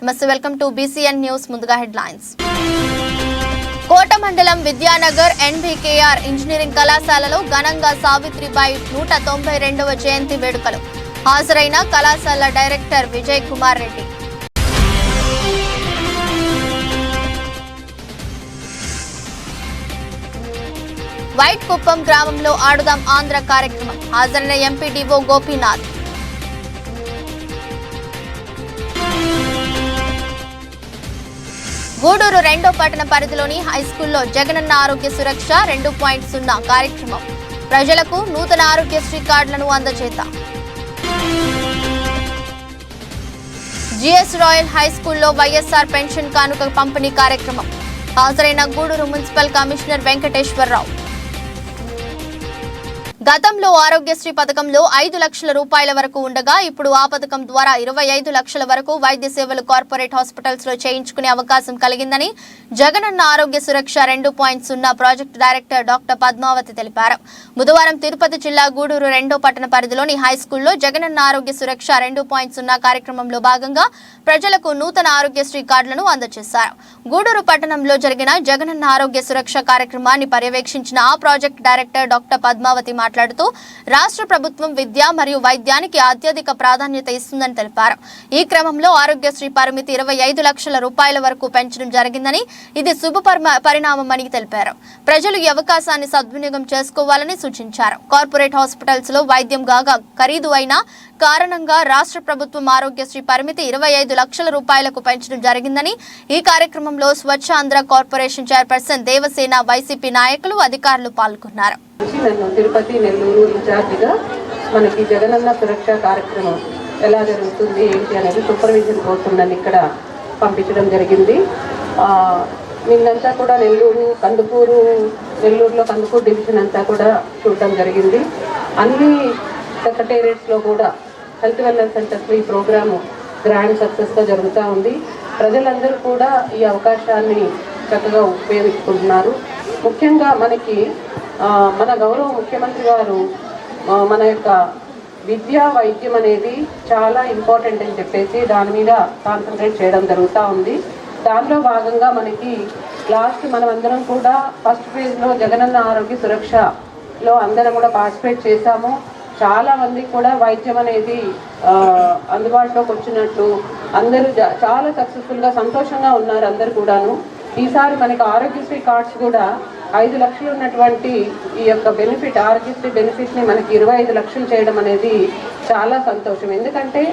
నమస్తే, welcome to BCN news. ముందుగా headlines. కోట మండలం విద్యానగర్ NBKR ఇంజనీరింగ్ కళాశాలలో ఘనంగా సావిత్రిబాయి 192వ జయంతి వేడుకలు. హాజరైన కళాశాల డైరెక్టర్ విజయ్ కుమార్ రెడ్డి. వైట్ కుప్పం గ్రామంలో ఆడుదాం ఆంధ్ర కార్యక్రమం. హాజరైన ఎంపీడీఓ గోపీనాథ్. గూడూరు 2వ పట్టణ పరిధిలోని హైస్కూల్లో జగనన్న ఆరోగ్య సురక్ష 2.0 కార్యక్రమం. ప్రజలకు నూతన ఆరోగ్యశ్రీ కార్డులను అందజేత. GS రాయల్ హైస్కూల్లో వైఎస్ఆర్ పెన్షన్ కానుక పంపిణీ కార్యక్రమం. హాజరైన గూడూరు మున్సిపల్ కమిషనర్ వెంకటేశ్వరరావు. గతంలో ఆరోగ్యశ్రీ పథకంలో 5 లక్షల రూపాయల వరకు ఉండగా ఇప్పుడు ఆ పథకం ద్వారా 25 లక్షల వరకు వైద్య సేవలు కార్పొరేట్ హాస్పిటల్స్ లో చేయించుకునే అవకాశం కలిగిందని జగనన్న ఆరోగ్య సురక్ష 2.0 ప్రాజెక్టు డైరెక్టర్ డాక్టర్ పద్మావతి తెలిపారు. బుధవారం తిరుపతి జిల్లా గూడూరు 2వ పట్టణ పరిధిలోని హైస్కూల్లో జగనన్న ఆరోగ్య సురక్ష 2.0 కార్యక్రమంలో భాగంగా ప్రజలకు నూతన ఆరోగ్యశ్రీ కార్డులను అందజేశారు. గూడూరు పట్టణంలో జరిగిన జగనన్న ఆరోగ్య సురక్ష కార్యక్రమాన్ని పర్యవేక్షించిన ఆ ప్రాజెక్టు డైరెక్టర్ డాక్టర్ పద్మావతి మాట్లాడుతూ రాష్ట్ర ప్రభుత్వం విద్య మరియు వైద్యానికి అత్యధిక ప్రాధాన్యత ఇస్తుందని తెలిపారు. ఈ క్రమంలో ఆరోగ్యశ్రీ పరిమితి 25 లక్షల రూపాయల వరకు పెంచడం జరిగిందని ఇది శుభ పరిణామమని తెలిపారు. ప్రజలు ఈ అవకాశాన్ని సద్వినియోగం చేసుకోవాలని సూచించారు. కార్పొరేట్ హాస్పిటల్స్ లో వైద్యం గాగా ఖరీదు అయిన కారణంగా రాష్ట్ర ప్రభుత్వం ఆరోగ్యశ్రీ పరిమితి 25 లక్షల రూపాయలకు పెంచడం జరిగిందని ఈ కార్యక్రమంలో Swachh Andhra corporation chairperson Devasena YCP నాయకులు అధికారులు పాల్గొన్నారు. నన్ను తిరుపతి నెల్లూరు ఇన్ఛార్జిగా మనకి జగనన్న సురక్ష కార్యక్రమం ఎలా జరుగుతుంది ఏంటి అనేది సూపర్విజన్ కోసం నన్ను ఇక్కడ పంపించడం జరిగింది. నిన్నంతా కూడా నెల్లూరులో కందుకూరు డివిజన్ అంతా కూడా చూడటం జరిగింది. అన్ని సెక్రటేరియట్స్లో కూడా హెల్త్ వెల్నెస్ సెంటర్స్లో ఈ ప్రోగ్రాము గ్రాండ్ సక్సెస్గా జరుగుతూ ఉంది. ప్రజలందరూ కూడా ఈ అవకాశాన్ని చక్కగా ఉపయోగించుకుంటున్నారు. ముఖ్యంగా మనకి మన గౌరవ ముఖ్యమంత్రి గారు మన యొక్క విద్యా వైద్యం అనేది చాలా ఇంపార్టెంట్ అని చెప్పేసి దాని మీద కాన్సన్ట్రేట్ చేయడం జరుగుతూ ఉంది. దానిలో భాగంగా మనకి లాస్ట్ మనమందరం కూడా ఫస్ట్ ఫేజ్లో జగనన్న ఆరోగ్య సురక్షలో అందరం కూడా పార్టిసిపేట్ చేశాము. చాలా మందికి కూడా వైద్యం అనేది అందుబాటులోకి వచ్చినట్టు అందరూ చాలా సక్సెస్ఫుల్గా సంతోషంగా ఉన్నారు అందరు కూడాను. ఈసారి మనకి ఆరోగ్యశ్రీ కార్డ్స్ కూడా 5 లక్షలు ఉన్నటువంటి ఈ యొక్క బెనిఫిట్ ఆరోగ్యశ్రీ బెనిఫిట్ని మనకి 25 లక్షలు చేయడం అనేది చాలా సంతోషం. ఎందుకంటే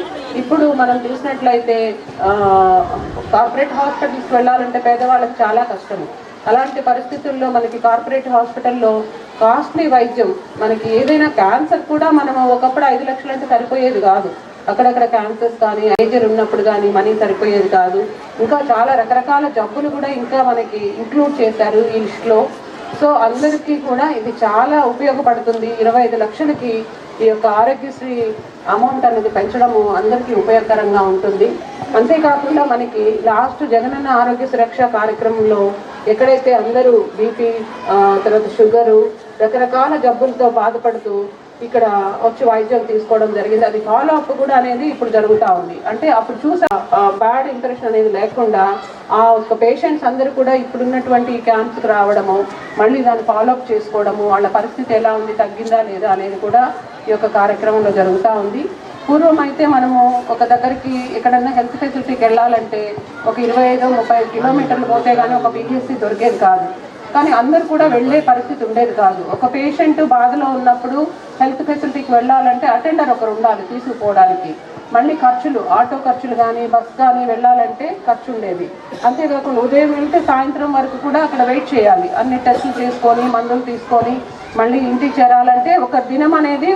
ఇప్పుడు మనం చూసినట్లయితే కార్పొరేట్ హాస్పిటల్స్కి వెళ్ళాలంటే పేదవాళ్ళకి చాలా కష్టం. అలాంటి పరిస్థితుల్లో మనకి కార్పొరేట్ హాస్పిటల్లో కాస్ట్లీ వైద్యం మనకి ఏదైనా క్యాన్సర్ కూడా మనము ఒకప్పుడు 5 లక్షలు అంటే సరిపోయేది కాదు. అక్కడక్కడ క్యాన్సర్స్ కానీ ఐజర్ ఉన్నప్పుడు కానీ మనీ సరిపోయేది కాదు. ఇంకా చాలా రకరకాల జబ్బులు కూడా ఇంకా మనకి ఇంక్లూడ్ చేశారు ఈ లిస్ట్లో. సో అందరికీ కూడా ఇది చాలా ఉపయోగపడుతుంది. 25 లక్షలకి ఈ యొక్క ఆరోగ్యశ్రీ అమౌంట్ అనేది పెంచడము అందరికీ ఉపయోగకరంగా ఉంటుంది. అంతేకాకుండా మనకి లాస్ట్ జగనన్న ఆరోగ్య సురక్ష కార్యక్రమంలో ఎక్కడైతే అందరూ బీపీ తర్వాత షుగరు రకరకాల జబ్బులతో బాధపడుతూ ఇక్కడ వచ్చి వైద్యం తీసుకోవడం జరిగింది. అది ఫాలో అప్ కూడా అనేది ఇప్పుడు జరుగుతూ ఉంది. అంటే అప్పుడు చూసా బ్యాడ్ ఇంప్రెషన్ అనేది లేకుండా ఆ ఒక్క పేషెంట్స్ అందరూ కూడా ఇప్పుడున్నటువంటి క్యాంప్స్కి రావడము, మళ్ళీ దాన్ని ఫాలో అప్ చేసుకోవడము, వాళ్ళ పరిస్థితి ఎలా ఉంది, తగ్గిందా లేదా అనేది కూడా ఈ యొక్క కార్యక్రమంలో జరుగుతూ ఉంది. పూర్వం అయితే మనము ఒక దగ్గరికి ఎక్కడన్నా హెల్త్ ఫెసిలిటీకి వెళ్ళాలంటే ఒక 25-30 కిలోమీటర్లు పోతే కానీ ఒక PHC దొరికేది కాదు. కానీ అందరు కూడా వెళ్ళే పరిస్థితి ఉండేది కాదు. ఒక పేషెంట్ బాధలో ఉన్నప్పుడు హెల్త్ ఫెసిలిటీకి వెళ్ళాలంటే అటెండర్ ఒకరు ఉండాలి తీసుకుపోవడానికి. మళ్ళీ ఖర్చులు, ఆటో ఖర్చులు కానీ బస్ కానీ వెళ్ళాలంటే ఖర్చు ఉండేది. అంతేకాకుండా ఉదయం వెళ్తే సాయంత్రం వరకు కూడా అక్కడ వెయిట్ చేయాలి. అన్ని టెస్టులు చేసుకొని మందులు తీసుకొని మళ్ళీ ఇంటికి చేరాలంటే ఒక దినం అనేది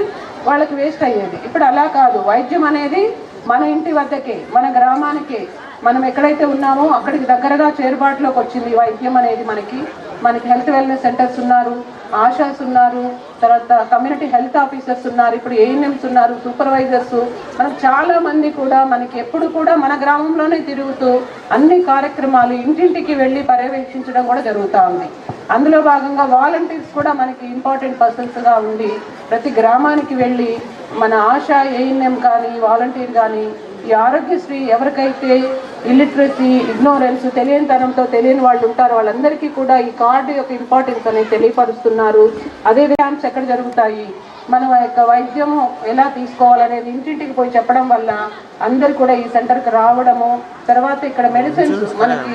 వాళ్ళకి వేస్ట్ అయ్యేది. ఇప్పుడు అలా కాదు. వైద్యం అనేది మన ఇంటి వద్దకే, మన గ్రామానికే, మనం ఎక్కడైతే ఉన్నామో అక్కడికి దగ్గరగా చేరుబాటులోకి వచ్చింది వైద్యం అనేది. మనకి హెల్త్ వెల్నెస్ సెంటర్స్ ఉన్నారు, ఆశాస్ ఉన్నారు, తర్వాత కమ్యూనిటీ హెల్త్ ఆఫీసర్స్ ఉన్నారు, ఇప్పుడు ANMs ఉన్నారు, సూపర్వైజర్స్. మనకు చాలా మంది కూడా మనకి ఎప్పుడు కూడా మన గ్రామంలోనే తిరుగుతూ అన్ని కార్యక్రమాలు ఇంటింటికి వెళ్ళి పర్యవేక్షించడం కూడా జరుగుతూ ఉంది. అందులో భాగంగా వాలంటీర్స్ కూడా మనకి ఇంపార్టెంట్ పర్సన్స్గా ఉండి ప్రతి గ్రామానికి వెళ్ళి మన ఆశా ANM కానీ వాలంటీర్ కానీ ఈ ఆరోగ్యశ్రీ ఎవరికైతే ఇల్లిటరసీ, ఇగ్నోరెన్స్, తెలియనితనంతో తెలియని వాళ్ళు ఉంటారో వాళ్ళందరికీ కూడా ఈ కార్డు యొక్క ఇంపార్టెన్స్ అనేది తెలియపరుస్తున్నారు. అదే క్యాంప్స్ ఎక్కడ జరుగుతాయి, మనం ఆ యొక్క వైద్యము ఎలా తీసుకోవాలనేది ఇంటింటికి పోయి చెప్పడం వల్ల అందరు కూడా ఈ సెంటర్కి రావడము, తర్వాత ఇక్కడ మెడిసిన్స్ మనకి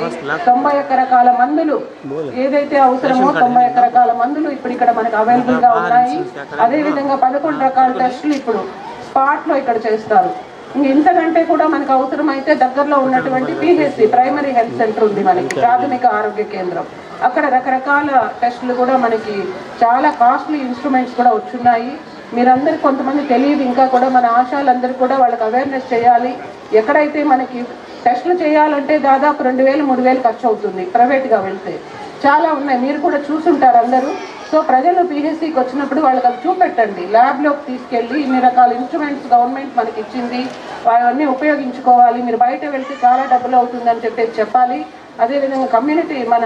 91 రకాల మందులు ఏదైతే అవసరమో 91 రకాల మందులు ఇప్పుడు ఇక్కడ మనకు అవైలబుల్గా ఉన్నాయి. అదేవిధంగా 11 రకాల టెస్టులు ఇప్పుడు స్పాట్లో ఇక్కడ చేస్తారు. ఇంతకంటే కూడా మనకు అవసరమైతే దగ్గరలో ఉన్నటువంటి పిహెచ్సి, ప్రైమరీ హెల్త్ సెంటర్ ఉంది మనకి, ప్రాథమిక ఆరోగ్య కేంద్రం. అక్కడ రకరకాల టెస్టులు కూడా మనకి చాలా కాస్ట్లీ ఇన్స్ట్రుమెంట్స్ కూడా వచ్చున్నాయి. మీరందరికీ కొంతమంది తెలియదు ఇంకా కూడా, మన ఆశాలందరూ కూడా వాళ్ళకి అవేర్నెస్ చేయాలి. ఎక్కడైతే మనకి టెస్టులు చేయాలంటే దాదాపు 2,000-3,000 ఖర్చు అవుతుంది ప్రైవేట్గా వెళ్తే. చాలా ఉన్నాయి, మీరు కూడా చూసుంటారు అందరూ. సో ప్రజలు పిహెచ్సికి వచ్చినప్పుడు వాళ్ళకి అవి చూపెట్టండి, ల్యాబ్లోకి తీసుకెళ్ళి ఇన్ని రకాల ఇన్స్ట్రుమెంట్స్ గవర్నమెంట్ మనకి ఇచ్చింది, అవన్నీ ఉపయోగించుకోవాలి, మీరు బయట వెళ్తే చాలా డబ్బులు అవుతుందని చెప్పాలి. అదేవిధంగా కమ్యూనిటీ, మన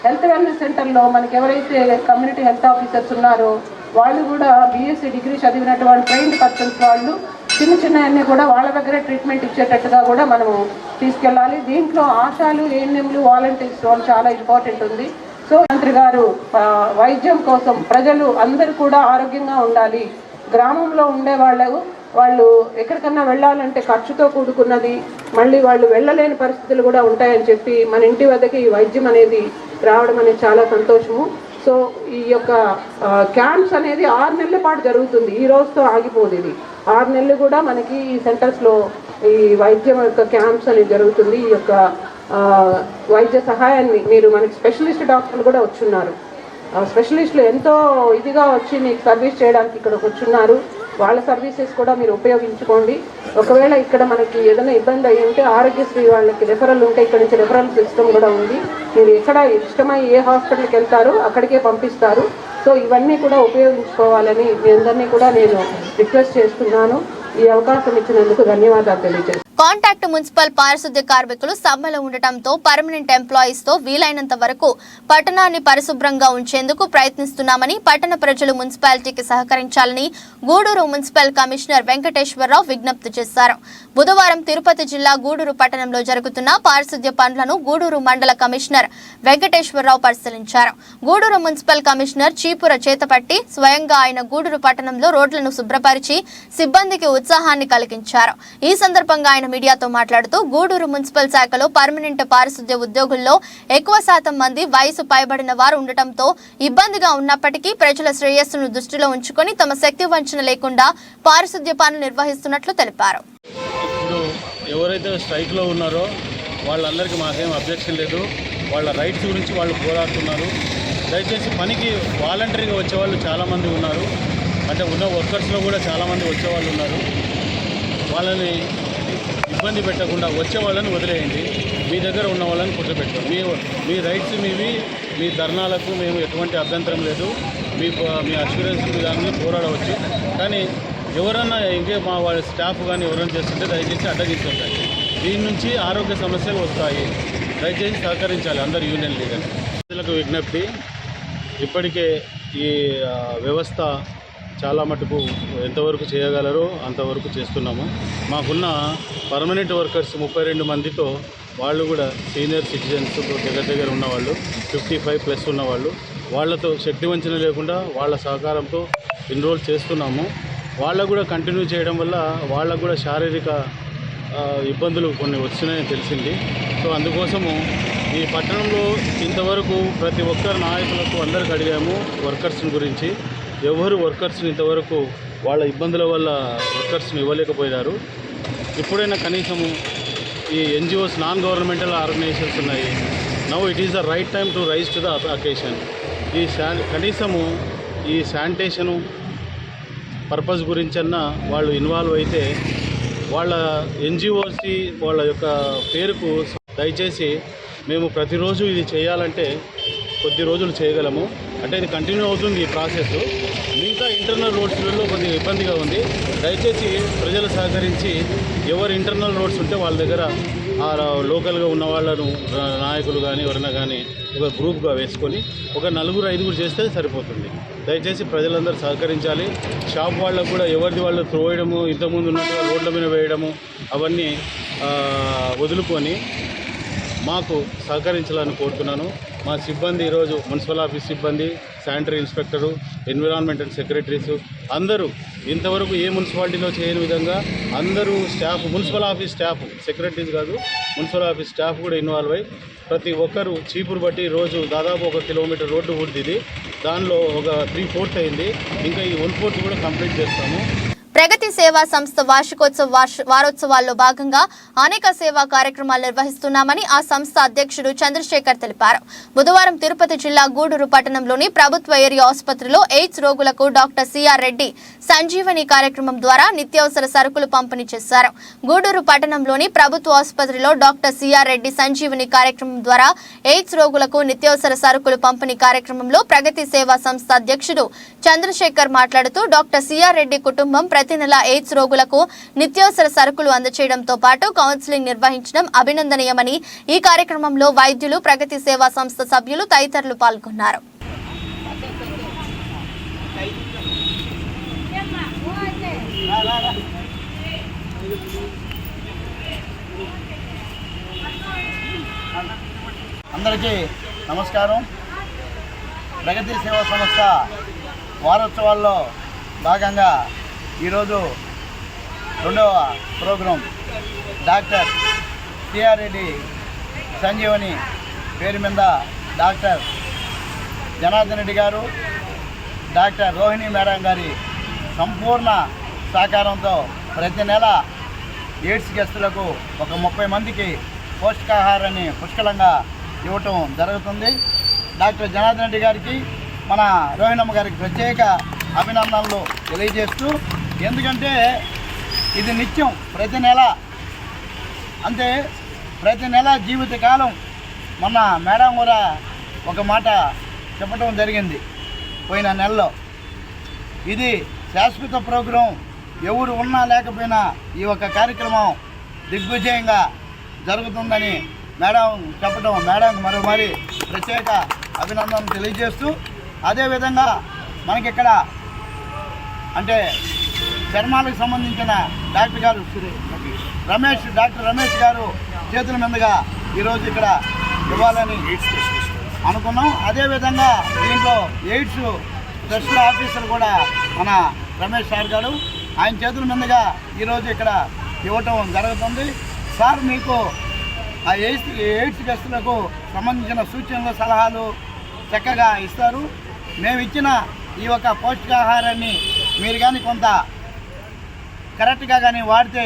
హెల్త్ వెల్నెస్ సెంటర్లో మనకి ఎవరైతే కమ్యూనిటీ హెల్త్ ఆఫీసర్స్ ఉన్నారో వాళ్ళు కూడా బీఎస్సీ డిగ్రీ చదివినటువంటి ట్రైన్డ్ పర్సన్స్ వాళ్ళు చిన్నవన్నీ కూడా వాళ్ళ దగ్గరే ట్రీట్మెంట్ ఇచ్చేటట్టుగా కూడా మనము తీసుకెళ్ళాలి. దీంట్లో ఆశాలు, ఏఎన్ఎంలు, వాలంటీర్స్ వాళ్ళు చాలా ఇంపార్టెంట్ ఉంది. సో మంత్రి గారు వైద్యం కోసం ప్రజలు అందరూ కూడా ఆరోగ్యంగా ఉండాలి. గ్రామంలో ఉండే వాళ్ళు ఎక్కడికన్నా వెళ్ళాలంటే ఖర్చుతో కూడుకున్నది, మళ్ళీ వాళ్ళు వెళ్ళలేని పరిస్థితులు కూడా ఉంటాయని చెప్పి మన ఇంటి వద్దకి ఈ వైద్యం అనేది రావడం అనేది చాలా సంతోషము. సో ఈ యొక్క క్యాంప్స్ అనేది 6 నెలల పాటు జరుగుతుంది, ఈ రోజుతో ఆగిపోదు. ఇది 6 నెలలు కూడా మనకి ఈ సెంటర్స్లో ఈ వైద్యం యొక్క క్యాంప్స్ అనేది జరుగుతుంది. ఈ యొక్క వైద్య సహాయాన్ని మీరు మనకి స్పెషలిస్ట్ డాక్టర్లు కూడా వచ్చున్నారు. స్పెషలిస్టులు ఎంతో ఇదిగా వచ్చి మీకు సర్వీస్ చేయడానికి ఇక్కడికి వచ్చున్నారు. వాళ్ళ సర్వీసెస్ కూడా మీరు ఉపయోగించుకోండి. ఒకవేళ ఇక్కడ మనకి ఏదైనా ఇబ్బంది అయ్యి ఉంటే ఆరోగ్యశ్రీ వాళ్ళకి రెఫరల్ ఉంటే ఇక్కడ నుంచి రెఫరల్ సిస్టమ్ కూడా ఉంది. మీరు ఎక్కడ ఇష్టమై ఏ హాస్పిటల్కి వెళ్తారో అక్కడికే పంపిస్తారు. సో ఇవన్నీ కూడా ఉపయోగించుకోవాలని మీ అందరినీ కూడా నేను రిక్వెస్ట్ చేస్తున్నాను. ఈ అవకాశం ఇచ్చినందుకు ధన్యవాదాలు తెలియజేస్తాను. కాంటాక్ట్ మున్సిపల్ పారిశుద్ధ్య కార్మికులు సమ్మెలో ఉండటంతో పర్మనెంట్ ఎంప్లాయీస్ తో వీలైనంత వరకు పట్టణాన్ని పరిశుభ్రంగా ఉంచేందుకు ప్రయత్నిస్తున్నామని పట్టణ ప్రజలు మున్సిపాలిటీకి సహకరించాలని గూడూరు మున్సిపల్ కమిషనర్ వెంకటేశ్వరరావు విజ్ఞప్తి చేశారు. బుధవారం తిరుపతి జిల్లా గూడూరు పట్టణంలో జరుగుతున్న పారిశుద్ధ్య పనులను గూడూరు మండల కమిషనర్ వెంకటేశ్వరరావు పరిశీలించారు. గూడూరు మున్సిపల్ కమిషనర్ చీపుర చేతపట్టి స్వయంగా ఆయన గూడూరు పట్టణంలో రోడ్లను శుభ్రపరిచి సిబ్బందికి ఉత్సాహాన్ని కలిగించారు. ఈ సందర్భంగా ఆయన మీడియాతో మాట్లాడుతూ గూడూరు మున్సిపల్ శాఖలో పర్మనెంట్ పారిశుద్ధ్య ఉద్యోగుల్లో ఎక్కువ శాతం మంది వయసు పైబడిన వారు ఉండటంతో ఇబ్బందిగా ఉన్నప్పటికీ ప్రజల శ్రేయస్సును దృష్టిలో ఉంచుకొని తమ శక్తి వంచన లేకుండా పారిశుద్ధ్య పనులు నిర్వహిస్తున్నట్లు తెలిపారు. ఇప్పుడు ఎవరైతే స్ట్రైక్లో ఉన్నారో వాళ్ళందరికీ మాకేం అబ్జెక్షన్ లేదు. వాళ్ళ రైట్స్ గురించి వాళ్ళు పోరాడుతున్నారు. దయచేసి పనికి వాలంటరీగా వచ్చేవాళ్ళు చాలామంది ఉన్నారు. అంటే ఉన్న వర్కర్స్లో కూడా చాలామంది వచ్చేవాళ్ళు ఉన్నారు. వాళ్ళని ఇబ్బంది పెట్టకుండా వచ్చే వాళ్ళని వదిలేయండి. మీ దగ్గర ఉన్న వాళ్ళని కూర్చోబెట్టండి. మీ రైట్స్ మీవి. మీ ధర్నాలకు మేము ఎటువంటి అభ్యంతరం లేదు. మీ అష్యూరెన్స్ విధానాన్ని పోరాడవచ్చు. కానీ ఎవరన్నా ఇంకే మా వాళ్ళ స్టాఫ్ కానీ ఎవరైనా చేస్తుంటే దయచేసి అడ్డగించండి. దీని నుంచి ఆరోగ్య సమస్యలు వస్తాయి. దయచేసి సహకరించాలి అందరు యూనియన్ లీడర్లు. ప్రజలకు విజ్ఞప్తి, ఇప్పటికే ఈ వ్యవస్థ చాలా మటుకు ఎంతవరకు చేయగలరో అంతవరకు చేస్తున్నాము. మాకున్న పర్మనెంట్ వర్కర్స్ 32 మందితో వాళ్ళు కూడా సీనియర్ సిటిజన్స్ దగ్గర ఉన్నవాళ్ళు, 55+ ఉన్నవాళ్ళు, వాళ్ళతో శక్తి వంచన లేకుండా వాళ్ళ సహకారంతో ఎన్రోల్ చేస్తున్నాము. వాళ్ళకు కూడా కంటిన్యూ చేయడం వల్ల వాళ్ళకు కూడా శారీరక ఇబ్బందులు కొన్ని వచ్చినాయని తెలిసింది. సో అందుకోసము ఈ పట్టణంలో ఇంతవరకు ప్రతి ఒక్కరు నాయకులకు అందరికి అడిగాము వర్కర్స్ని గురించి. ఎవరు వర్కర్స్ని ఇంతవరకు వాళ్ళ ఇబ్బందుల వల్ల వర్కర్స్ని ఇవ్వలేకపోయారు. ఇప్పుడైనా కనీసము ఈ ఎన్జిఓస్, నాన్ గవర్నమెంటల్ ఆర్గనైజేషన్స్ ఉన్నాయి. Now it is the right time to rise to the occasion. కనీసము ఈ శానిటేషను పర్పస్ గురించన్నా వాళ్ళు ఇన్వాల్వ్ అయితే వాళ్ళ ఎన్జిఓసి వాళ్ళ యొక్క పేరుకు దయచేసి మేము ప్రతిరోజు ఇది చేయాలంటే కొద్ది రోజులు చేయగలము. అంటే ఇది కంటిన్యూ అవుతుంది ఈ ప్రాసెస్. మిగతా ఇంటర్నల్ రోడ్స్లలో కొద్దిగా ఇబ్బందిగా ఉంది. దయచేసి ప్రజలు సహకరించి ఎవరు ఇంటర్నల్ రోడ్స్ ఉంటే వాళ్ళ దగ్గర లోకల్గా ఉన్న వాళ్ళను నాయకులు కానీ ఎవరైనా కానీ ఒక గ్రూప్గా వేసుకొని ఒక 4-5 చేస్తే సరిపోతుంది. దయచేసి ప్రజలందరూ సహకరించాలి. షాప్ వాళ్ళకు కూడా ఎవరిది వాళ్ళు త్రోయడము, ఇంతకుముందు ఉన్నట్టుగా రోడ్ల మీద వేయడము అవన్నీ వదులుకొని మాకు సహకరించాలని కోరుతున్నాను. మా సిబ్బంది ఈరోజు మున్సిపల్ ఆఫీస్ సిబ్బంది, శానిటరీ ఇన్స్పెక్టరు, ఎన్విరాన్మెంటల్ సెక్రటరీసు అందరూ ఇంతవరకు ఏ మున్సిపాలిటీలో చేయని విధంగా అందరూ staff, municipal office staff, secretaries కాదు మున్సిపల్ ఆఫీస్ స్టాఫ్ కూడా ఇన్వాల్వ్ అయ్యి ప్రతి ఒక్కరూ చీపురు బట్టి రోజు దాదాపు 1 కిలోమీటర్ రోడ్డు ఊడిది. దానిలో ఒక 3/4 అయింది. ఇంకా ఈ 1/4 కూడా కంప్లీట్ చేస్తాము. ప్రగతి సేవా సంస్థ వారోత్సవాల్లో భాగంగా అనేక సేవా కార్యక్రమాలు నిర్వహిస్తున్నామని ఆ సంస్థ అధ్యక్షుడు చంద్రశేఖర్ తెలిపారు. బుధవారం తిరుపతి జిల్లా గూడూరు పట్టణంలోని ప్రభుత్వ ఏరియా ఆసుపత్రిలో ఎయిడ్స్ రోగులకు డాక్టర్ సిఆర్ రెడ్డి సంజీవని కార్యక్రమం ద్వారా నిత్యావసర సరుకులు పంపిణీ చేశారు. గూడూరు పట్టణంలోని ప్రభుత్వ ఆసుపత్రిలో డాక్టర్ సిఆర్ రెడ్డి సంజీవని కార్యక్రమం ద్వారా ఎయిడ్స్ రోగులకు నిత్యావసర సరుకులు పంపిణీ కార్యక్రమంలో ప్రగతి సేవా సంస్థ అధ్యక్షుడు చంద్రశేఖర్ మాట్లాడుతూ డాక్టర్ సిఆర్ రెడ్డి కుటుంబం ప్రతి నెల ఎయిడ్స్ రోగులకు నిత్యావసర సరుకులు అందజేయడంతో పాటు కౌన్సిలింగ్ నిర్వహించడం అభినందనీయమని ఈ కార్యక్రమంలో వైద్యులు, ప్రగతి సేవా సంస్థ సభ్యులు తదితరులు పాల్గొన్నారు. అందరికీ నమస్కారం. ప్రగతి సేవా సంస్థ వారోత్సవాల్లో భాగంగా ఈరోజు 2వ programme doctor CR Reddy Sanjeevani పేరు మీద డాక్టర్ జనార్దన్ రెడ్డి గారు, డాక్టర్ రోహిణి మేడం గారి సంపూర్ణ సహకారంతో ప్రతి నెల ఎయిడ్స్ గ్రస్తులకు ఒక 30 మందికి పౌష్టికాహారాన్ని పుష్కలంగా ఇవ్వటం జరుగుతుంది. డాక్టర్ జనార్దన్ రెడ్డి గారికి, మన రోహిణమ్మ గారికి ప్రత్యేక అభినందనలు తెలియజేస్తూ, ఎందుకంటే ఇది నిత్యం ప్రతి నెల, అంటే ప్రతి నెల జీవితకాలం. మొన్న మేడం కూడా ఒక మాట చెప్పడం జరిగింది పోయిన నెలలో. ఇది శాశ్వత ప్రోగ్రాం, ఎవరు ఉన్నా లేకపోయినా ఈ ఒక కార్యక్రమం దిగ్విజయంగా జరుగుతుందని మేడం చెప్పడం, మేడంకి మరోమారి ప్రత్యేక అభినందనలు తెలియజేస్తూ, అదేవిధంగా మనకిక్కడ అంటే చర్మాలకు సంబంధించిన డాక్టర్ గారు డాక్టర్ రమేష్ గారు చేతుల మీదుగా ఈరోజు ఇక్కడ ఇవ్వాలని అనుకున్నాం. అదేవిధంగా దీంట్లో ఎయిడ్స్ స్పెషల్ ఆఫీసర్ కూడా మన రమేష్ సార్ గారు, ఆయన చేతుల మీదుగా ఈరోజు ఇక్కడ ఇవ్వటం జరుగుతుంది. సార్ మీకు ఆ ఎయిడ్స్ గ్రస్తులకు సంబంధించిన సూచనలు, సలహాలు చక్కగా ఇస్తారు. మేము ఇచ్చిన ఈ ఒక పౌష్టికాహారాన్ని మీరు కానీ కొంత కరెక్ట్గా కానీ వాడితే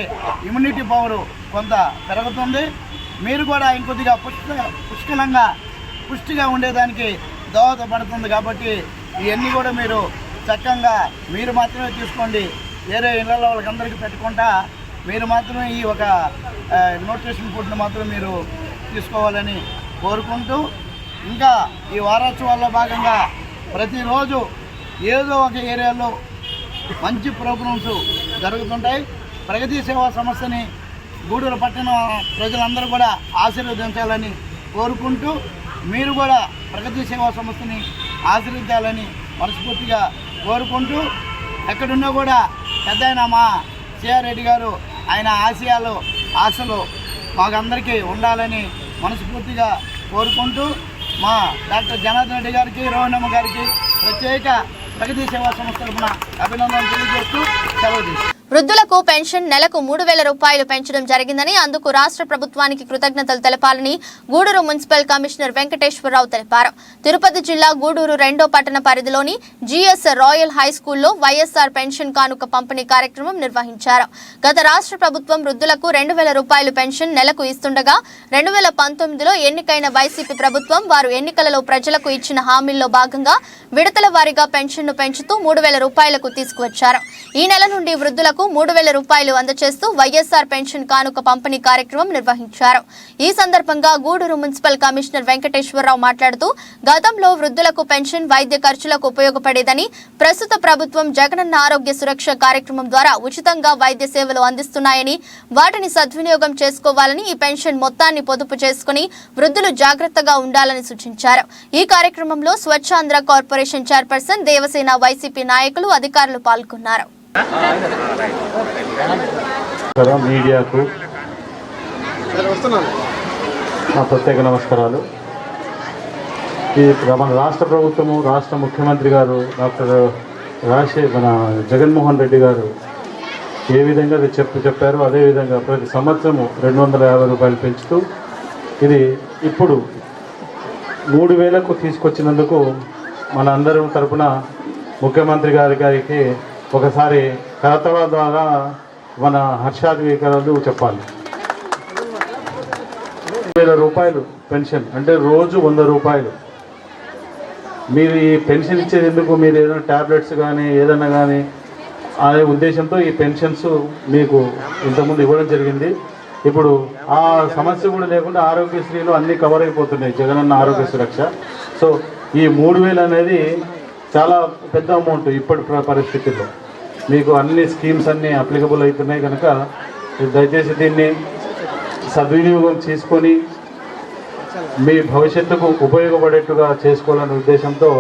ఇమ్యూనిటీ పవర్ కొంత పెరుగుతుంది. మీరు కూడా ఇంకొద్దిగా పుష్టిగా ఉండేదానికి దోహదపడుతుంది. కాబట్టి ఇవన్నీ కూడా మీరు చక్కగా మీరు మాత్రమే తీసుకోండి, వేరే ఇళ్ళలో వాళ్ళకందరికీ పెట్టుకుంటా మీరు మాత్రమే ఈ ఒక న్యూట్రిషన్ ఫుడ్ని మాత్రం మీరు తీసుకోవాలని కోరుకుంటూ, ఇంకా ఈ వారోత్సవాల్లో భాగంగా ప్రతిరోజు ఏదో ఒక ఏరియాలో మంచి ప్రోగ్రామ్స్ జరుగుతుంటాయి. ప్రగతి సేవా సంస్థని గూడూరు పట్టణ ప్రజలందరూ కూడా ఆశీర్వదించాలని కోరుకుంటూ, మీరు కూడా ప్రగతి సేవా సంస్థని ఆశీర్వదించాలని మనస్ఫూర్తిగా కోరుకుంటూ, ఎక్కడున్నా కూడా పెద్దాయన మా సిఆర్ రెడ్డి గారు ఆయన ఆశలు మాకందరికీ ఉండాలని మనస్ఫూర్తిగా కోరుకుంటూ, మా డాక్టర్ జనార్దన్ రెడ్డి గారికి, రోహిణమ్మ గారికి ప్రత్యేక ప్రగతి సేవా సంస్థ తరఫున అభినందనలు తెలియజేస్తూ సెలవు తీసుకుంటాం. వృద్ధులకు పెన్షన్ నెలకు 3,000 రూపాయలు పెంచడం జరిగిందని, అందుకు రాష్ట్ర ప్రభుత్వానికి కృతజ్ఞతలు తెలపాలని గూడూరు మున్సిపల్ కమిషనర్ వెంకటేశ్వరరావు తెలిపారు. తిరుపతి జిల్లా గూడూరు 2వ పట్టణ పరిధిలోని జిఎస్ రాయల్ హై స్కూల్లో వైఎస్ఆర్ పెన్షన్ కానుక పంపిణీ కార్యక్రమం నిర్వహించారు. గత రాష్ట్ర ప్రభుత్వం వృద్ధులకు 2,000 రూపాయలు పెన్షన్ నెలకు ఇస్తుండగా 2019లో ఎన్నికైన వైసీపీ ప్రభుత్వం వారు ఎన్నికలలో ప్రజలకు ఇచ్చిన హామీల్లో భాగంగా విడతల వారీగా పెన్షన్ను పెంచుతూ 3,000 రూపాయలకు తీసుకువచ్చారు. ఈ నెల నుండి వృద్ధులకు లబ్ధిదారులకు 3,000 రూపాయలు అందజేస్తూ వైఎస్ఆర్ పెన్షన్ కానుక పంపిణీ కార్యక్రమం నిర్వహించారు. ఈ సందర్భంగా గూడూరు మున్సిపల్ కమిషనర్ వెంకటేశ్వరరావు మాట్లాడుతూ గతంలో వృద్ధులకు పెన్షన్ వైద్య ఖర్చులకు ఉపయోగపడేదని, ప్రస్తుత ప్రభుత్వం జగనన్న ఆరోగ్య సురక్ష కార్యక్రమం ద్వారా ఉచితంగా వైద్య సేవలు అందిస్తున్నాయని, వాటిని సద్వినియోగం చేసుకోవాలని, ఈ పెన్షన్ మొత్తాన్ని పొదుపు చేసుకుని వృద్ధులు జాగ్రత్తగా ఉండాలని సూచించారు. ఈ కార్యక్రమంలో Swachhandhra corporation chairperson Devasena, YCP నాయకులు, అధికారులు పాల్గొన్నారు. మీడియాకు నా ప్రత్యేక నమస్కారాలు. ఈ మన రాష్ట్ర ప్రభుత్వము, రాష్ట్ర ముఖ్యమంత్రి గారు డాక్టర్ జగన్మోహన్ రెడ్డి గారు ఏ విధంగా చెప్పారో అదేవిధంగా ప్రతి సంవత్సరము 250 రూపాయలు పెంచుతూ ఇది ఇప్పుడు 3,000కు తీసుకొచ్చినందుకు మన అందరం తరపున ముఖ్యమంత్రి గారికి ఒకసారి కరతాళ ద్వారా మన హర్షాధికారాలు చెప్పాలి. 1,000 రూపాయలు పెన్షన్ అంటే రోజు 100 రూపాయలు. మీరు ఈ పెన్షన్ ఇచ్చేది ఎందుకు? మీరు ఏదైనా ట్యాబ్లెట్స్ కానీ ఏదైనా కానీ అనే ఉద్దేశంతో ఈ పెన్షన్స్ మీకు ఇంతకుముందు ఇవ్వడం జరిగింది. ఇప్పుడు ఆ సమస్య కూడా లేకుండా ఆరోగ్యశ్రీలో అన్నీ కవర్ అయిపోతున్నాయి, జగనన్న ఆరోగ్య సురక్ష. సో ఈ 3,000 అనేది చాలా పెద్ద అమౌంట్ ఇప్పటి పరిస్థితుల్లో. మీకు అన్ని స్కీమ్స్ అన్నీ అప్లికబుల్ అవుతున్నాయి కనుక దయచేసి దీన్ని సద్వినియోగం చేసుకొని మీ భవిష్యత్తుకు ఉపయోగపడేట్టుగా చేసుకోవాలనే ఉద్దేశంతో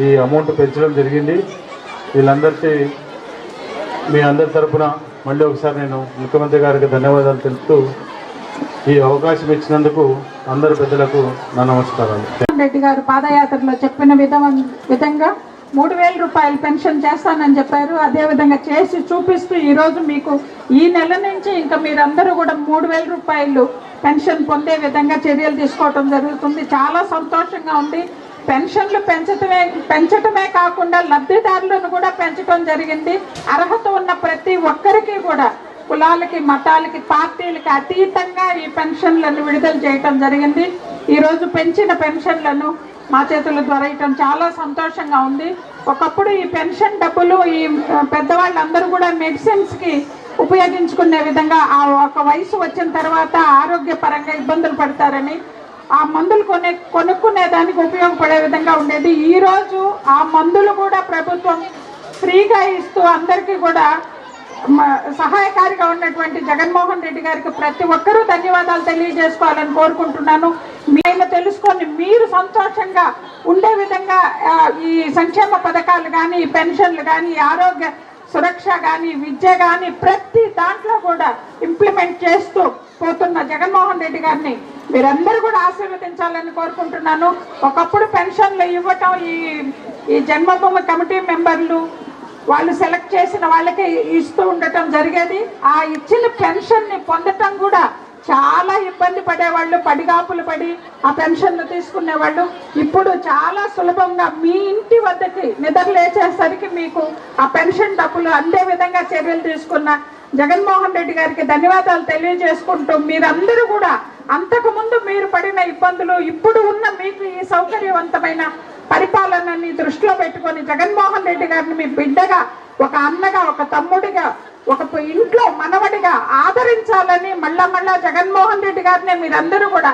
ఈ అమౌంట్ పెంచడం జరిగింది. వీళ్ళందరికీ మీ అందరి తరఫున మళ్ళీ ఒకసారి నేను ముఖ్యమంత్రి గారికి ధన్యవాదాలు తెలుపుతూ ఈ అవకాశం ఇచ్చినందుకు అందరు పెద్దలకు నా నమస్కారాలు. రెడ్డి గారు పాదయాత్రలో చెప్పిన విధంగా 3,000 రూపాయలు పెన్షన్ చేస్తానని చెప్పారు. అదేవిధంగా చేసి చూపిస్తూ ఈరోజు మీకు ఈ నెల నుంచి ఇంకా మీరందరూ కూడా 3,000 రూపాయలు పెన్షన్ పొందే విధంగా చర్యలు తీసుకోవడం జరుగుతుంది. చాలా సంతోషంగా ఉంది. పెన్షన్లు పెంచటమే కాకుండా లబ్ధిదారులను కూడా పెంచడం జరిగింది. అర్హత ఉన్న ప్రతి ఒక్కరికి కూడా కులాలకి, మతాలకి, పార్టీలకి అతీతంగా ఈ పెన్షన్లను విడుదల చేయటం జరిగింది. ఈరోజు పెంచిన పెన్షన్లను మా చేతుల ద్వారా ఇవ్వటం చాలా సంతోషంగా ఉంది. ఒకప్పుడు ఈ పెన్షన్ డబ్బులు ఈ పెద్దవాళ్ళందరూ కూడా మెడిసిన్స్కి ఉపయోగించుకునే విధంగా ఆ ఒక వయసు వచ్చిన తర్వాత ఆరోగ్యపరంగా ఇబ్బందులు పడతారని ఆ మందులు కొనుక్కునే దానికి ఉపయోగపడే విధంగా ఉండేది. ఈరోజు ఆ మందులు కూడా ప్రభుత్వం ఫ్రీగా ఇస్తూ అందరికీ కూడా సహాయకారిగా ఉన్నటువంటి జగన్మోహన్ రెడ్డి గారికి ప్రతి ఒక్కరూ ధన్యవాదాలు తెలియజేసుకోవాలని కోరుకుంటున్నాను. మేము తెలుసుకొని మీరు సంతోషంగా ఉండే విధంగా ఈ సంక్షేమ పథకాలు కానీ, పెన్షన్లు కానీ, ఆరోగ్య సురక్ష కానీ, విద్య కానీ ప్రతి దాంట్లో కూడా ఇంప్లిమెంట్ చేస్తూ పోతున్న జగన్మోహన్ రెడ్డి గారిని మీరందరూ కూడా ఆశీర్వదించాలని కోరుకుంటున్నాను. ఒకప్పుడు పెన్షన్లు ఇవ్వటం ఈ జన్మభూమి కమిటీ మెంబర్లు వాళ్ళు సెలెక్ట్ చేసిన వాళ్ళకి ఇస్తూ ఉండటం జరిగేది. ఆ ఇచ్చిన పెన్షన్ని పొందటం కూడా చాలా ఇబ్బంది పడేవాళ్ళు, పడిగాపులు పడి ఆ పెన్షన్లు తీసుకునేవాళ్ళు. ఇప్పుడు చాలా సులభంగా మీ ఇంటి వద్దకి నిద్ర లేచేసరికి మీకు ఆ పెన్షన్ డబ్బులు అందే విధంగా చర్యలు తీసుకున్న జగన్మోహన్ రెడ్డి గారికి ధన్యవాదాలు తెలియజేసుకుంటూ మీరందరూ కూడా అంతకుముందు మీరు పడిన ఇబ్బందులు ఇప్పుడు ఉన్న మీకు ఈ సౌకర్యవంతమైన పరిపాలనని దృష్టిలో పెట్టుకొని జగన్మోహన్ రెడ్డి గారిని మీ బిడ్డగా, ఒక అన్నగా, ఒక తమ్ముడిగా, ఒక ఇంట్లో మనవడిగా ఆదరించాలని మళ్ళా జగన్మోహన్ రెడ్డి గారిని మీరందరూ కూడా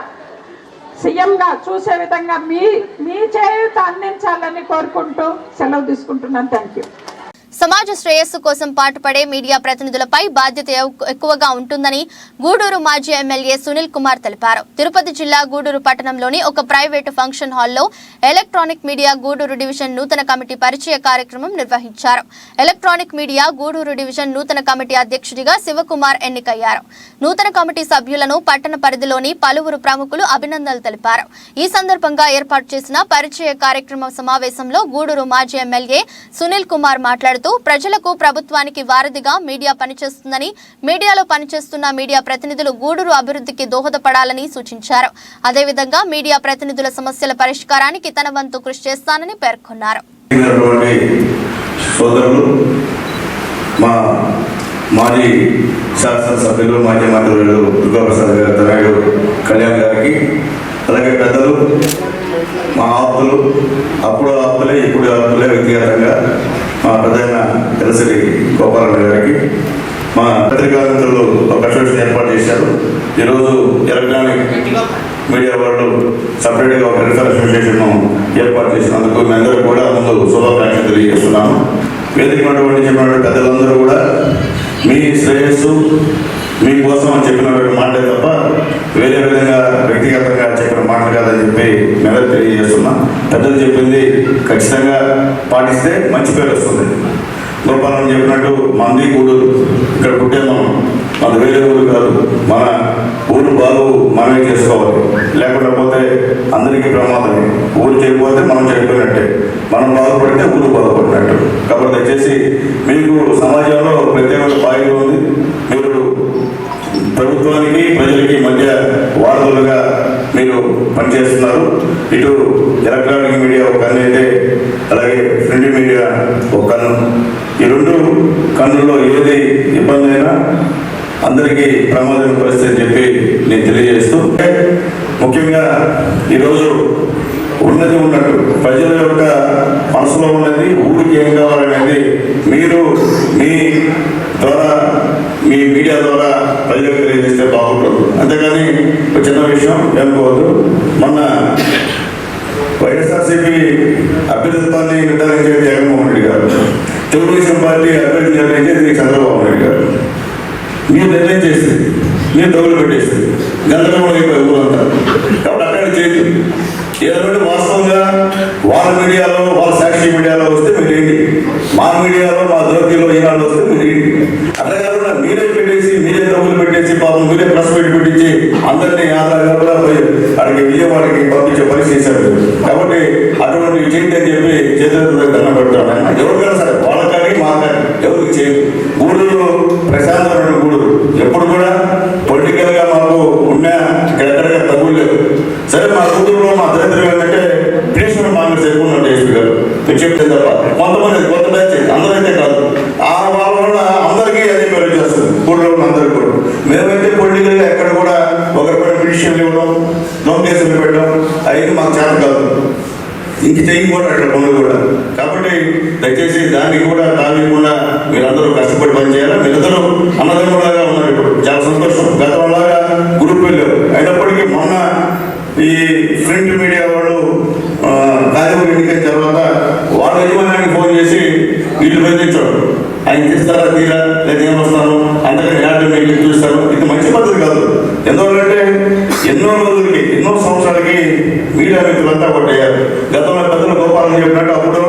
సీఎంగా చూసే విధంగా మీ చేయూత అందించాలని కోరుకుంటూ సెలవు తీసుకుంటున్నాను. Thank you. సమాజ శ్రేయస్సు కోసం పాటుపడే మీడియా ప్రతినిధులపై బాధ్యత ఎక్కువగా ఉంటుందని గూడూరు మాజీ ఎమ్మెల్యే సునీల్ కుమార్ తెలిపారు. తిరుపతి జిల్లా గూడూరు పట్టణంలోని ఒక ప్రైవేటు ఫంక్షన్ హాల్లో ఎలక్ట్రానిక్ మీడియా గూడూరు డివిజన్ నూతన కమిటీ పరిచయ కార్యక్రమం నిర్వహించారు. ఎలక్ట్రానిక్ మీడియా గూడూరు డివిజన్ నూతన కమిటీ అధ్యక్షుడిగా శివకుమార్ ఎన్నికయ్యారు. నూతన కమిటీ సభ్యులను పట్టణ పరిధిలోని పలువురు ప్రముఖులు అభినందనలు తెలిపారు. ఈ సందర్భంగా ఏర్పాటు చేసిన పరిచయ కార్యక్రమం సమావేశంలో గూడూరు మాజీ ఎమ్మెల్యే సునీల్ కుమార్ మాట్లాడుతూ ప్రజలకు, ప్రభుత్వానికి వారధిగా మీడియా పనిచేస్తుందని, మీడియాలో పనిచేస్తున్న మీడియా ప్రతినిధులు గూడూరు అభివృద్ధికి దోహదపడాలని సూచించారు. అదేవిధంగా మీడియా ప్రతినిధుల సమస్యల పరిష్కారానికి తన వంతు కృషి చేస్తానని పేర్కొన్నారు. మాజీ శాసనసభ్యులు, మాజీ మంత్రులు దుర్గాప్రసాద్ గారు, తనయుడు కళ్యాణ్ గారికి, అలాగే పెద్దలు, మా ఆప్తులు, అప్పుడు ఆప్తులే ఇప్పుడు ఆప్తులే వ్యక్తిగతంగా మా పెద్దయిన ఎలసిరి గోపాలరావు గారికి, మా పత్రికా మిత్రులు ఒక అసోసియేషన్ ఏర్పాటు చేశారు. ఈరోజు ఎలక్ట్రానిక్ మీడియా వాళ్ళు సపరేట్గా ఒక వెల్ఫేర్ అసోసియేషన్ ఏర్పాటు చేసినందుకు మీ అందరూ కూడా ముందు శుభాకాంక్షలు తెలియజేస్తున్నాను. వేదిక చెప్పినటువంటి పెద్దలందరూ కూడా మీ శ్రేయస్సు మీకోసం అని చెప్పినటువంటి మాటలే తప్ప వేరే విధంగా వ్యక్తిగతంగా చెప్పిన మాటలు కాదని చెప్పి మేము తెలియజేస్తున్నాం. పెద్దలు చెప్పింది ఖచ్చితంగా పాటిస్తే మంచి పేరు వస్తుంది. గోపాలం చెప్పినట్టు మంది ఊరు ఇక్కడ పుట్టే మన వేరే ఊరు కాదు, మన ఊరు బాగు మనమే చేసుకోవాలి. లేకుండా పోతే అందరికీ ప్రమాదమే. ఊరు చేయకపోతే మనం చేయకపోయినట్టే, మనం బాగుపడితే ఊరు బాగుపడినట్టు. కాబట్టి దయచేసి మీకు సమాజంలో ప్రత్యేక బాధ్యత ఉంది. మీరు ప్రభుత్వానికి ప్రజలకి మధ్య వారధులుగా మీరు పనిచేస్తున్నారు. ఇటు ఎలక్ట్రానిక్ మీడియా ఒక కన్ను అయితే, అలాగే ప్రింట్ మీడియా ఒక కన్ను. ఈ రెండు కన్నుల్లో ఏది ఇబ్బంది అయినా అందరికీ ప్రమాదం పరిస్థితి అని చెప్పి నేను తెలియజేస్తూ, ముఖ్యంగా ఈరోజు ఉన్నది ఉన్నట్టు ప్రజల యొక్క మనసులో ఉన్నది ఊరికి ఏం కావాలనేది మీరు మీ ద్వారా, మీ మీడియా ద్వారా ప్రజలకు తెలియజేస్తే బాగుంటుంది. అంతేగాని ఒక చిన్న విషయం అనుకోవద్దు. మొన్న వైఎస్ఆర్సీపీ అభ్యర్థిత్వాన్ని నిర్ధారించేది జగన్మోహన్ రెడ్డి గారు, తెలుగుదేశం పార్టీ అభ్యర్థి నిర్ణయించేది చంద్రబాబు నాయుడు గారు. మీరు నిర్ణయం చేస్తుంది, మీరు డబ్బులు పెట్టేస్తుంది, గంటలో అయిపోయి ఊరంతా. కాబట్టి అక్కడ చేయదు. ఏదంటే వాస్తవంగా వాళ్ళ మీడియాలో, వాళ్ళ సాక్షి మీడియాలో వస్తే మీరు ఏంటి, మా మీడియాలో, మా దొరికిలో ఈనాడు వస్తే మీరు ఏంటి. అట్లా కాకుండా మీరే పెట్టేసి, మీరే డబ్బులు పెట్టేసి, పాపం మీరే ప్రెస్ పెట్టించి అందరినీ ఆధారంగా కూడా పోయి అక్కడికి విజయవాడకి పంపించే పరిస్థితి చేశారు. కాబట్టి అటువంటి చేయండి అని చెప్పి చేతులతో దండం పెడతాను. ఎవరికైనా సరే, వాళ్ళ కానీ మా కానీ ఎవరికి చేయదు. గూడూరు ప్రశాంతమైన గూడూరు. ఎప్పుడు కూడా పొలిటికల్గా మాకు ఉన్న ఎక్కడెక్కడ తగ్గులు లేదు. సరే, మా గూడూరులో మా దరిద్రం ఏంటంటే ప్రిన్సిపల్ కాంగ్రెస్ ఎక్కువ ఉన్నారు డేస్ గారు. మీరు చెప్తే తప్ప కొంతమంది కొత్త బ్యాచ్ అందరైతే కాదు, ఆ వాళ్ళ వల్ల అందరికీ అదే పేరు చేస్తుంది. గూడూరులో అందరికీ కూడా. మేమైతే పొలిటికల్గా ఎక్కడ కూడా ఒకరిపైన పిటిషన్లు ఇవ్వడం, నోటిఫికేషన్లు పెట్టడం అనేది మాకు చేత కాదు. ఇంక చేయకూడదు అక్కడ పనులు కూడా. కాబట్టి దయచేసి దానికి కూడా తాగకుండా మీరందరూ కష్టపడి పనిచేయాలి. మీరందరూ అన్నదమ్ములాగా ఉన్నారు. ఇప్పుడు చాలా సంతోషం. గతంలాగా గ్రూప్ వెళ్ళారు. అయినప్పటికీ మొన్న ఈ ప్రింట్ మీడియా వాళ్ళు కార్యక్రమం ఎన్నికైన తర్వాత వాళ్ళ యజమానికి ఫోన్ చేసి వీళ్ళు బెదిరించాడు, ఆయన తీస్తారా తీరా లేదా ఏమొస్తాను, అంతకని యాడ్ మీకు చూస్తారు. ఇది మంచి పద్ధతి కాదు. ఎందుకంటే ఎన్నో రోజులకి, ఎన్నో సంవత్సరాలకి మీడియా మిత్రులంతా పట్టయ్యారు. గతంలో పెద్దలు గోపాలని చెప్పినట్టు అప్పుడు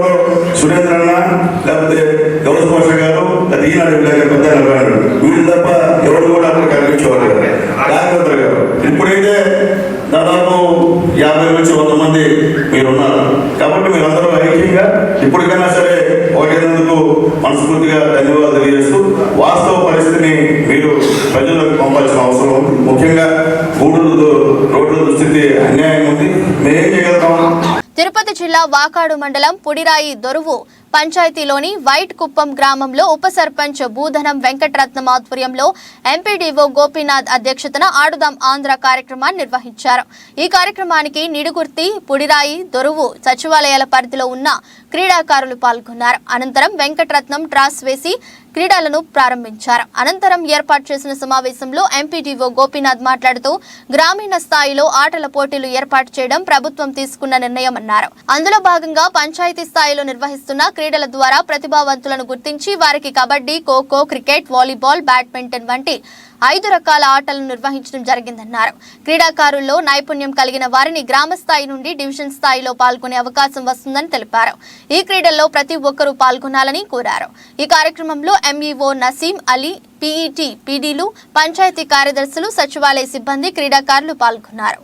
సురేంద్రన్న, లేకపోతే గౌరవ పోష గారు, అది ఈనాడు పెద్ద వీళ్ళు తప్ప ఎవరు కూడా అక్కడ కనిపించేవారు కదా, రాఘవేంద్ర గారు. ఇప్పుడైతే దాదాపు 50 నుంచి 100 మంది మీరున్నారు. కాబట్టి మీరందరూ ఐక్యంగా ఇప్పటికైనా సరే ఒకటేందుకు మనస్ఫూర్తిగా ధన్యవాదాలు తెలియజేస్తూ, వాస్తవ పరిస్థితిని మీరు ప్రజలకు పంపాల్సిన అవసరం ఉంది. ముఖ్యంగా గూడూరు రోడ్ల దుస్థితి అన్యాయం ఉంది. మేమేం చేయగలుగుతాం? తిరుపతి జిల్లా వాకాడు మండలం పుడిరాయి దొరువు పంచాయతీలోని వైట్ కుప్పం గ్రామంలో ఉప సర్పంచ్ బూధనం వెంకటరత్నం ఆధ్వర్యంలో ఎంపీడీఓ గోపీనాథ్ అధ్యక్షతన ఆడుదాం ఆంధ్ర కార్యక్రమాన్ని నిర్వహించారు. ఈ కార్యక్రమానికి నిడుగుర్తి, పుడిరాయి, దొరువు సచివాలయాల పరిధిలో ఉన్న క్రీడాకారులు పాల్గొన్నారు. అనంతరం వెంకటరత్నం ట్రాస్ వేసి క్రీడలను ప్రారంభించారు. అనంతరం ఏర్పాటు చేసిన సమావేశంలో ఎంపీడీఓ గోపీనాథ్ మాట్లాడుతూ, గ్రామీణ స్థాయిలో ఆటల పోటీలు ఏర్పాటు చేయడం ప్రభుత్వం తీసుకున్న నిర్ణయమన్నారు. అందులో భాగంగా పంచాయతీ స్థాయిలో నిర్వహిస్తున్న క్రీడల ద్వారా ప్రతిభావంతులను గుర్తించి వారికి kabaddi, kho kho, cricket, volleyball, badminton వంటి 5 రకాల ఆటలను నిర్వహించడం జరిగిందన్నారు. క్రీడాకారుల్లో నైపుణ్యం కలిగిన వారిని గ్రామ స్థాయి నుండి డివిజన్ స్థాయిలో పాల్గొనే అవకాశం వస్తుందని తెలిపారు. ఈ క్రీడల్లో ప్రతి ఒక్కరూ పాల్గొనాలని కోరారు. ఈ కార్యక్రమంలో ఎంఈఓ నసీం అలీ, పీఈటీ పీడీలు, పంచాయతీ కార్యదర్శులు, సచివాలయ సిబ్బంది, క్రీడాకారులు పాల్గొన్నారు.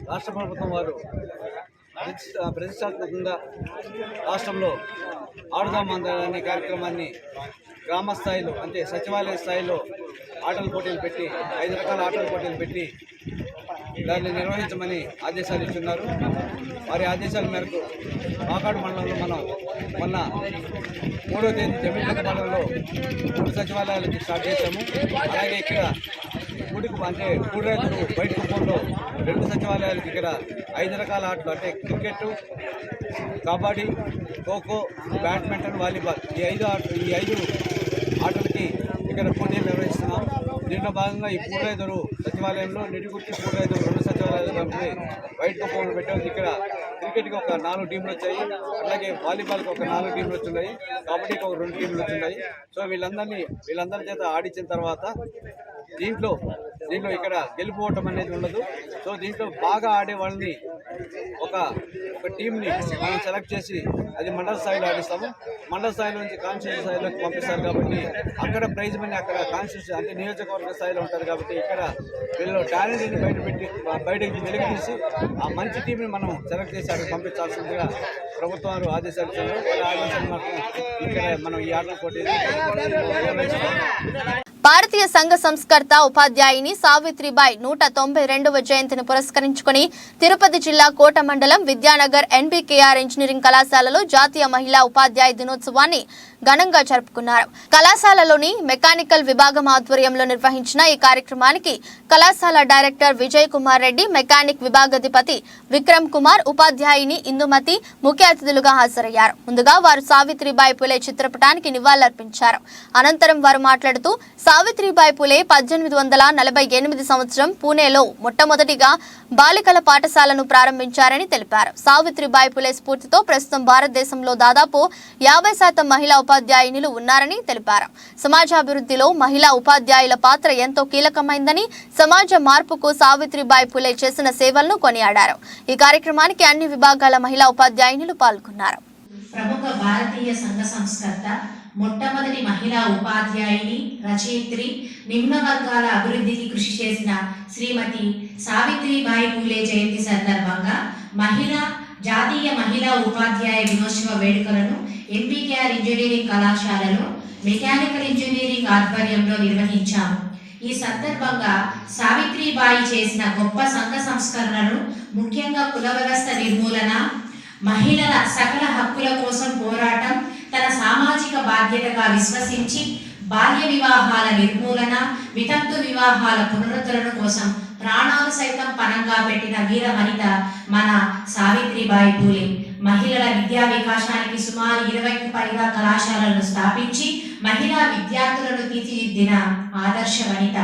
రాష్ట్ర ప్రభుత్వం వారు ప్రతిష్టాత్మకంగా రాష్ట్రంలో ఆడుదాం అనే కార్యక్రమాన్ని గ్రామ స్థాయిలో అంటే సచివాలయ స్థాయిలో ఆటల పోటీలు పెట్టి 5 రకాల ఆటల పోటీలు పెట్టి దాన్ని నిర్వహించమని ఆదేశాలు ఇస్తున్నారు. వారి ఆదేశాల మేరకు వాకాడు మండలంలో మనం మొన్న 3వ తేదీ జమీన్ మండలంలో 3 సచివాలయాలకి స్టార్ట్ చేశాము. అలాగే ఇక్కడ అంటే కూడరైతులు బయట కుప్పంలో 2 సచివాలయాలకి ఇక్కడ 5 రకాల ఆటలు అంటే cricket, kabaddi, kho kho, badminton, volleyball ఈ 5 ఆటలకి ఇక్కడ పోటీలు నిర్వహిస్తున్నాం. దీంట్లో భాగంగా ఈ కూడరైతులు సచివాలయంలో నిడిగుర్తి కూడరైతులు 2 సచివాలయాలు కాబట్టి బయట కుప్పంలో పెట్టాము. ఇక్కడ క్రికెట్కి ఒక 4 టీంలు వచ్చాయి, అలాగే వాలీబాల్కి ఒక 4 టీంలు వచ్చున్నాయి, కబడ్డీకి ఒక 2 టీంలు వచ్చున్నాయి. సో వీళ్ళందరి చేత ఆడించిన తర్వాత దీంట్లో ఇక్కడ గెలుపోవటం అనేది ఉండదు. సో దీంట్లో బాగా ఆడే వాళ్ళని ఒక టీంని మనం సెలెక్ట్ చేసి అది మండల స్థాయిలో ఆడిస్తాము. మండల స్థాయిలో నుంచి కాన్స్టిట్యూషన్ స్థాయిలోకి పంపిస్తారు కాబట్టి అక్కడ ప్రైజ్ మనీ అక్కడ కాన్స్టిట్యూషన్ అంటే నియోజకవర్గ స్థాయిలో ఉంటారు కాబట్టి ఇక్కడ వీళ్ళు టాలెంట్ని బయటకి వెలుగుతీసి ఆ మంచి టీంని మనం సెలెక్ట్ చేసి అక్కడ పంపించాల్సిందిగా ప్రభుత్వం వారు ఆదేశాలు ఇచ్చారు. వాళ్ళ ఆదేశాలు మాత్రం ఇక్కడ మనం ఈ ఆటల పోటీలు భారతీయ సంఘ సంస్కర్త ఉపాధ్యాయుని సావిత్రిబాయి 192వ జయంతిని పురస్కరించుకుని తిరుపతి జిల్లా కోట మండలం విద్యానగర్ ఎన్బికేఆర్ ఇంజనీరింగ్ కళాశాలలో జాతీయ మహిళా ఉపాధ్యాయ దినోత్సవాన్ని ఘనంగా జరుపుకున్నారు. కళాశాలలోని మెకానికల్ విభాగం ఆధ్వర్యంలో నిర్వహించిన ఈ కార్యక్రమానికి కళాశాల డైరెక్టర్ విజయ్ కుమార్ రెడ్డి, మెకానిక్ విభాగాధిపతి విక్రమ్ కుమార్, ఉపాధ్యాయుని ఇందుమతి ముఖ్య అతిథులుగా హాజరయ్యారు. ముందుగా వారు సావిత్రిబాయి పులే చిత్రపటానికి నివాళులర్పించారు. అనంతరం వారు మాట్లాడుతూ సావిత్రిబాయి పులే 1848 సంవత్సరం పూణేలో మొట్టమొదటిగా బాలికల పాఠశాలను ప్రారంభించారని తెలిపారు. సావిత్రిబాయి పులే స్ఫూర్తితో ప్రస్తుతం భారతదేశంలో దాదాపు 50% మహిళా ఉపాధ్యాయునులు ఉన్నారని తెలిపారు. సమాజాభివృద్ధిలో మహిళా ఉపాధ్యాయుల పాత్ర ఎంతో కీలకమైందని, సమాజ మార్పుకు సావిత్రిబాయి పులే చేసిన సేవలను కొనియాడారు. ఈ కార్యక్రమానికి అన్ని విభాగాల మహిళా ఉపాధ్యాయునులు పాల్గొన్నారు. ప్రముఖ భారతీయ సంఘ సంస్కర్త, మొట్టమొదటి మహిళా ఉపాధ్యాయుని, రచయిత్రి, నిమ్న వర్గాల అభివృద్ధికి కృషి చేసిన శ్రీమతి సావిత్రిబాయి పూలే జయంతి సందర్భంగా జాతీయ మహిళా ఉపాధ్యాయ దినోత్సవ వేడుకలను ఎన్బికేఆర్ ఇంజనీరింగ్ కళాశాలలో మెకానికల్ ఇంజనీరింగ్ ఆధ్వర్యంలో నిర్వహించాము. ఈ సందర్భంగా సావిత్రిబాయి చేసిన గొప్ప సంఘ సంస్కరణలు, ముఖ్యంగా కుల వ్యవస్థ నిర్మూలన, మహిళల సకల హక్కుల కోసం పోరాటం, తన సామాజిక బాధ్యతగా విశ్వసించి బాల్య వివాహాల నిర్మూలన, వితంతు వివాహాల పునరుద్ధరణ కోసం ప్రాణాలు సైతం పణంగా పెట్టిన వీర వనిత మన సావిత్రిబాయి పూలే. మహిళల విద్యా వికాసానికి సుమారు 20కి పైగా కళాశాలలను స్థాపించి మహిళా విద్యార్థులను తీర్చిదిద్దిన ఆదర్శ వనిత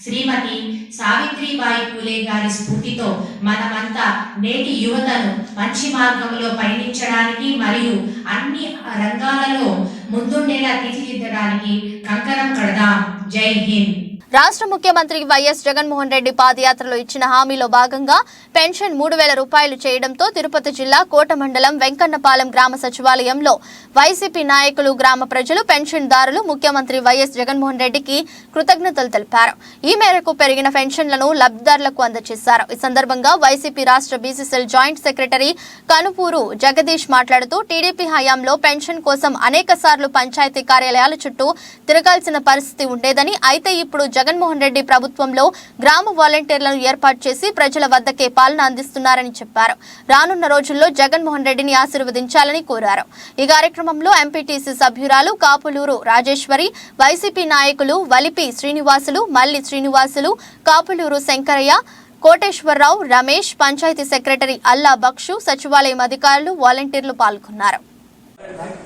శ్రీమతి సావిత్రిబాయి పూలే గారి స్ఫూర్తితో మనమంతా నేటి యువతను మంచి మార్గంలో పయనించడానికి మరియు అన్ని రంగాలలో ముందుండేలా తీర్చిదిద్దడానికి కంకణం కడదాం. జై హింద్. రాష్ట్ర ముఖ్యమంత్రి వైఎస్ జగన్మోహన్ రెడ్డి పాదయాత్రలో ఇచ్చిన హామీలో భాగంగా పెన్షన్ 3000 రూపాయలు చేయడంతో తిరుపతి జిల్లా కోట మండలం వెంకన్నపాలెం గ్రామ సచివాలయంలో వైసీపీ నాయకులు, గ్రామ ప్రజలు, పెన్షన్దారులు ముఖ్యమంత్రి వైఎస్ జగన్మోహన్ రెడ్డికి కృతజ్ఞతలు తెలిపారు. ఈ మేరకు పెరిగిన పెన్షన్లను లబ్ధిదారులకు అందజేశారు. ఈ సందర్భంగా వైసీపీ రాష్ట్ర BCCL joint secretary Kanupuru Jagadish మాట్లాడుతూ టీడీపీ హయాంలో పెన్షన్ కోసం అనేక సార్లు పంచాయతీ కార్యాలయాల చుట్టూ తిరగాల్సిన పరిస్థితి ఉండేదని, అయితే ఇప్పుడు జగన్మోహన్ రెడ్డి ప్రభుత్వంలో గ్రామ వాలంటీర్లను ఏర్పాటు చేసి ప్రజల వద్దకే పాలన అందిస్తున్నారని చెప్పారు. రానున్న రోజుల్లో జగన్మోహన్ రెడ్డిని ఆశీర్వదించాలని కోరారు. ఈ కార్యక్రమంలో ఎంపీటీసీ సభ్యురాలు కాపులూరు రాజేశ్వరి, వైసీపీ నాయకులు వలిపి శ్రీనివాసులు, మల్లి శ్రీనివాసులు, కాపులూరు శంకరయ్య, కోటేశ్వరరావు, రమేష్, పంచాయతీ సెక్రటరీ అల్లా బక్షు, సచివాలయం అధికారులు, వాలంటీర్లు పాల్గొన్నారు.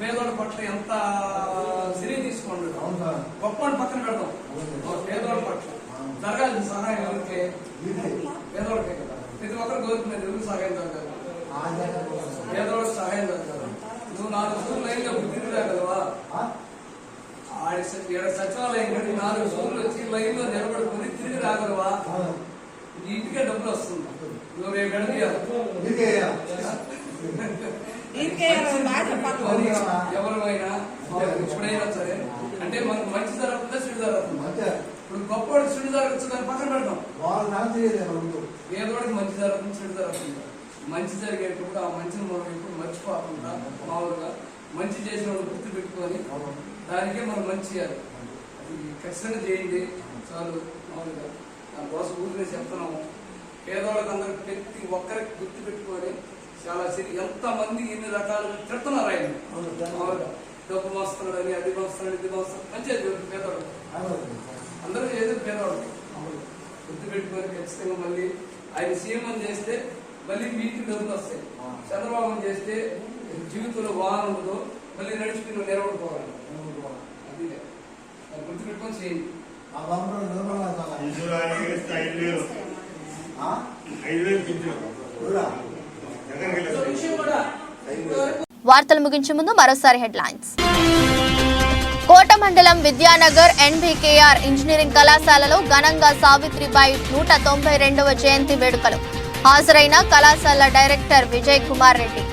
పేదోళ్ళ పట్ల ఎంత సిరి తీసుకోండి, గొప్ప పక్కన పెడతాం. పేదోళ్ళ పట్ల జరగాల్సిన సహాయం ఎవరికి? పేదోళ్ళకే కదా. ప్రతి ఒక్కరు కోరుకునేది ఎవరికి సహాయం జరగాలి? పేదోళ్ళకి సహాయం జరగాలి. నువ్వు 4 సూర్యులు లైన్గా తిరిగి రాగలవా? సచివాలయం కంటే 4 సూర్యులు వచ్చి లైన్లో నిలబడుకుని తిరిగి రాగలవా? ఇంటికే డబ్బులు వస్తుంది. నువ్వు రేపు ఎవరైనా ఎప్పుడైనా సరే అంటే మనకు మంచి జరుగుతుందా చెడు జరుగుతుందా? ఇప్పుడు గొప్ప చెడు జరగచ్చు దాన్ని పక్కన పెడతాం. పేదవాడికి మంచి జరుగుతుంది, చెడు జరుగుతుంది. మంచి జరిగేటప్పుడు ఆ మంచిని మనం ఎప్పుడు మర్చిపోకుండా మామూలుగా మంచి చేసిన వాళ్ళు గుర్తు పెట్టుకొని దానికే మనం మంచి చేయాలి. అది ఖచ్చితంగా చేయండి చాలు. మామూలుగా దానికోసం ఊరినే చెప్తున్నాము. పేదవాళ్ళకి అందరికి ప్రతి ఒక్కరికి గుర్తు పెట్టుకొని చాలా ఎంతమంది ఎన్ని రకాలు తిడుతున్నారు ఆయన. మామూలుగా డబ్బు మోస్తున్నాడు అని, అది మోస్తున్నాడు, ఇది మోస్తున్నాడు. మంచిగా పేదవాడు అందరూ చేసేది పేదవాళ్ళకి గుర్తు పెట్టుకొని ఖచ్చితంగా మళ్ళీ ఆయన సీఎం అని చేస్తే మళ్ళీ మీకు డబ్బులు వస్తాయి. చంద్రబాబు చేస్తే జీవితంలో వాహనం ఉండదు, మళ్ళీ నడిచిపోయి నువ్వు నిలబడిపోవాలి. అది గుర్తుపెట్టుకొని చేయండి. వార్తలు ముగించే ముందు మరోసారి హెడ్లైన్స్. కోట మండలం విద్యానగర్ ఎన్బికేఆర్ ఇంజనీరింగ్ కళాశాలలో ఘనంగా సావిత్రిబాయి 192వ జయంతి వేడుకలు. హాజరైన కళాశాల డైరెక్టర్ విజయ్ కుమార్ రెడ్డి.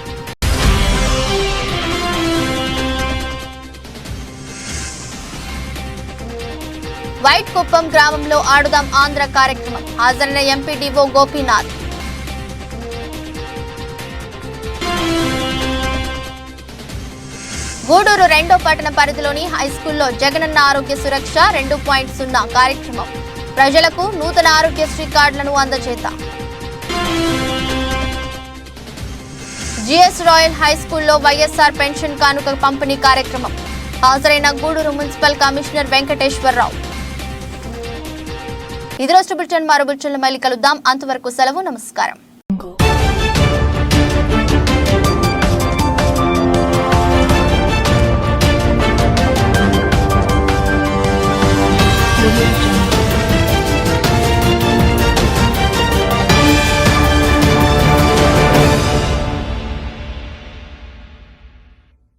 వైట్ కుప్పం గ్రామంలో ఆడుదాం ఆంధ్ర కార్యక్రమం. హాజరైన ఎంపీడీఓ గోపీనాథ్. గూడూరు 2వ పట్టణ పరిధిలోని హైస్కూల్లో జగనన్న ఆరోగ్య సురక్ష 2.0 కార్యక్రమం. ప్రజలకు నూతన ఆరోగ్యశ్రీ కార్డులను అందజేత. జిఎస్ రాయల్ హైస్కూల్లో వైఎస్ఆర్ పెన్షన్ కానుక పంపిణీ కార్యక్రమం. హాజరైన గూడూరు మున్సిపల్ కమిషనర్ వెంకటేశ్వరరావు. ఇది రోజు బులెటిన్. మరో బులెటిన్లో మళ్ళీ కలుద్దాం. అంతవరకు సెలవు. నమస్కారం.